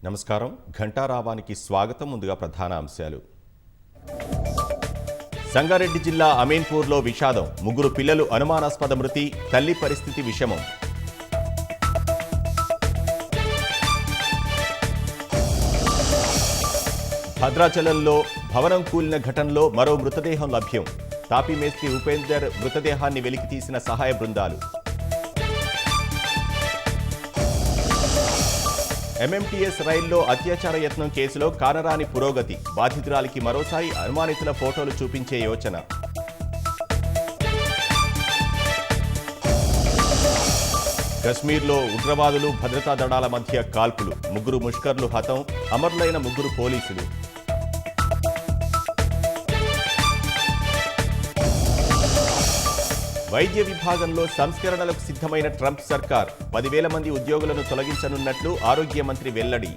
నమస్కారం. ఘంటారావానికి స్వాగతం. ముందుగా ప్రధాన అంశాలు. సంగారెడ్డి జిల్లా అమీన్పూర్లో విషాదం. 3 పిల్లలు అనుమానాస్పద మృతి. తల్లి పరిస్థితి విషమం. భద్రాచలంలో భవనం కూలిన ఘటనలో మరో మృతదేహం లభ్యం. తాపీ మేస్త్రి ఉపేందర్ మృతదేహాన్ని వెలికితీసిన సహాయ బృందాలు. ఎంఎంటీఎస్ రైల్లో అత్యాచార యత్నం కేసులో కానరాని పురోగతి. బాధితురాలికి మరోసారి అనుమానితుల ఫోటోలు చూపించే యోచన. కశ్మీర్లో ఉగ్రవాదులు భద్రతా దళాల మధ్య కాల్పులు. 3 ముష్కర్లు హతం. అమరులైన 3 పోలీసులు. వైద్య విభాగంలో సంస్కరణలకు సిద్ధమైన ట్రంప్ సర్కార్. 10,000 మంది ఉద్యోగులను తొలగించనున్నట్లు ఆరోగ్య మంత్రి వెల్లడి.